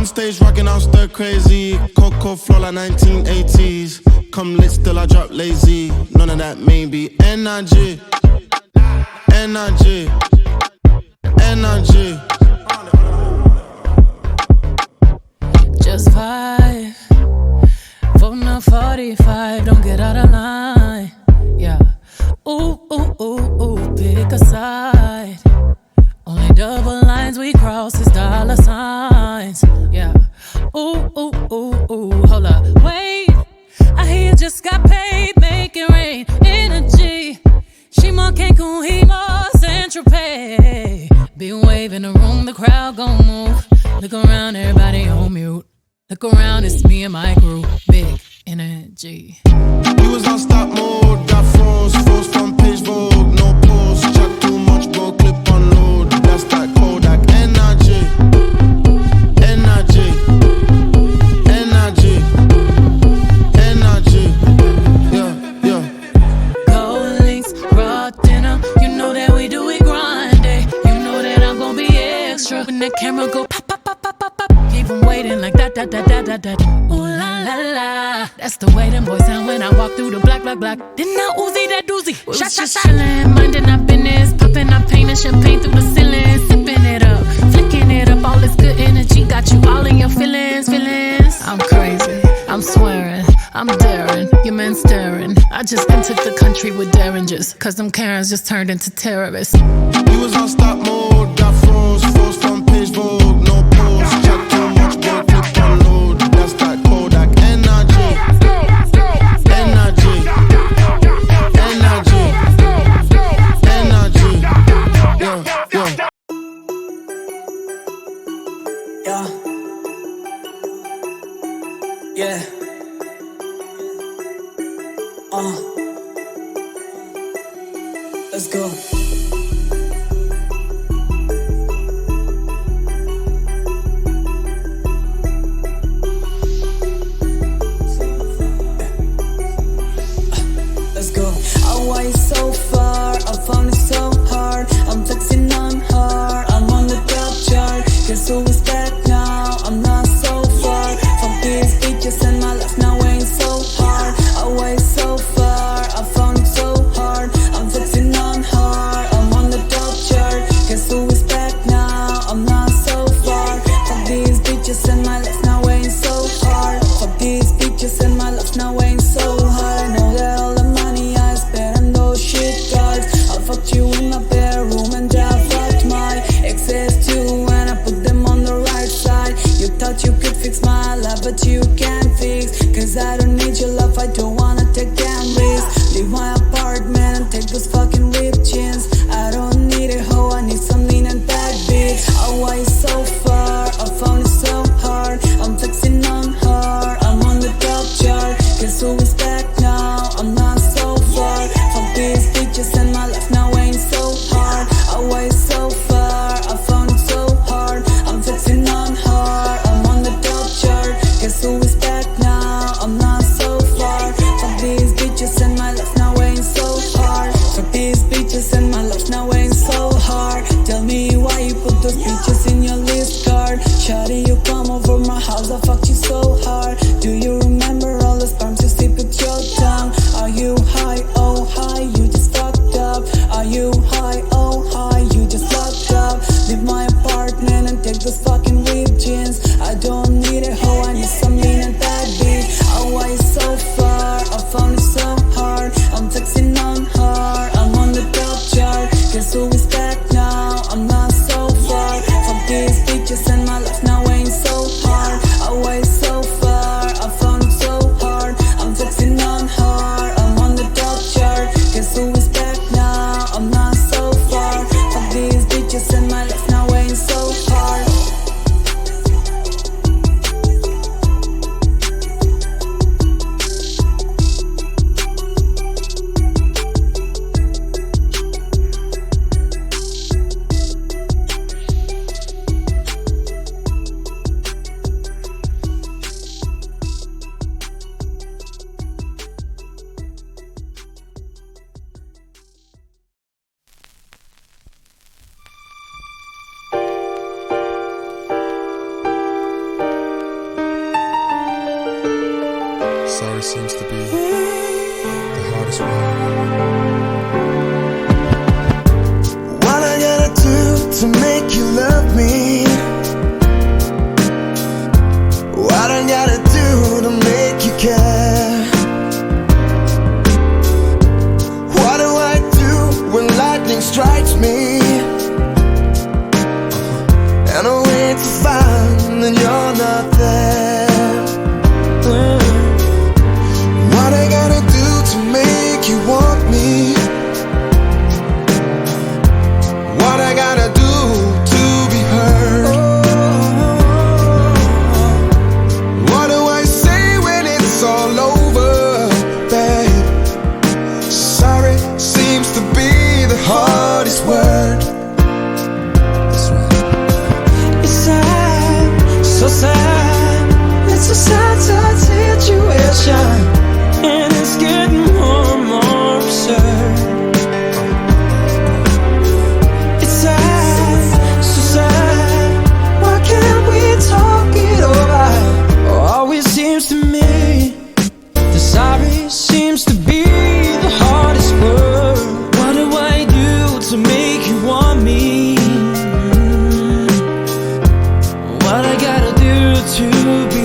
On stage rocking out stir crazy. Coco flow like 1980s. Come lit still I drop lazy. None of that maybe. Energy. Energy. Energy. Just vibe. Voting on 45, don't get out of line. Yeah. Ooh, ooh, ooh, ooh, pick a side. Only double lines we cross is dollar signs. Yeah. Ooh, ooh, ooh, ooh, hold up, wait. I hear you just got paid, make it rain. Energy. She more Cancun, he more Saint-Tropez. Big wave in the room, the crowd gon' move. Look around, everybody on mute. Look around, it's me and my group. Big energy. We was on stop mode, got froze from page Vogue. No pause, chat too much, bro, clip on load. That's that Kodak energy. Energy. Energy. Energy. Yeah, yeah. Gold links, raw dinner. You know that we do it grinding. You know that I'm gon' be extra. When that camera go pop, pop, pop, pop, pop, pop. Keep 'em waiting like that, that, that, that, that, that. Ooh la la la. That's the way them boys sound when I walk through the black, black, black. Didn't I Uzi that doozy? Shot, shot, shot. Chillin', minding our business. Popping our paint and champagne through the ceiling. Sipping it up, flicking it up. All this good energy got you all in your feelings, feelings. I'm crazy, I'm swearing, I'm daring. Your man staring. I just entered the country with derringers. Cause them Karens just turned into terrorists. We was on stop mode, got froze from page Vogue. No pause, chat too much, bro, clip on load. That's that Kodak energy. Energy. Energy. Energy. Yeah, yeah. Yeah. Let's go. Let's go. I went so far, I found it so hard. I'm flexing on her, I'm on the top chart. Guess who is back now? I'm not so far from these bitches and my life now ain't so hard. I went so far, I found it so hard. I'm flexing on her, I'm on the top chart. Guess who is back now? I'm not so far from these bitches and my life now ain't so hard. From these bitches and my life now ain't so hard. Know that all the money I spent on those shit cards. I fucked you in my bedroom and I fucked my exes too, and I put them on the right side. You thought you could fix my life, but you can't fix. Cause I don't need your love, I don't wanna take damn risks. Leave my apartment and take those fucking ripped jeans. I don't need a hoe, I need some lean and bad bitch. I went so far, I found it so hard. I'm flexing on her, I'm on the top chart. Guess who is back now? I'm not so far from these bitches and my life now ain't so hard. I went so far, I found it so hard. I'm flexing on her, I'm on the top chart. Guess who is back now? I'm not so far from these bitches and my life now ain't so hard. From these bitches and my life now ain't so hard. Tell me why you put those bitches in your list card. Shawty, you come over my house, I fucked you so hard. Do you remember all the sperms you sleep with your tongue? Are you high? Oh high, you just fucked up. Are you high? Oh high, you just fucked up. Leave my apartment and take those fucking ripped jeans. I don't need a hoe, I need some lean and bad bitch. I went so far, I found it so hard. I'm flexing on her, I'm on the top chart. Guess who is back now? I'm not so far from these bitches and my life now ain't so hard. I went so far, I found Sorry seems to be the hardest one. What I gotta do to make you love me? What I gotta do to make you care? What do I do when lightning strikes me? And I wait to find that you're not there. What I gotta do to make you want me? What I gotta do to be heard? What do I say when it's all over, babe? Sorry seems to be the hardest word. That's right. It's sad, so sad. It's a sad, sad situation, and it's getting more and more absurd. It's sad, so sad. Why can't we talk it over? Always seems to me the sorry seems to be the hardest word. What do I do to make you want me? What I gotta do to be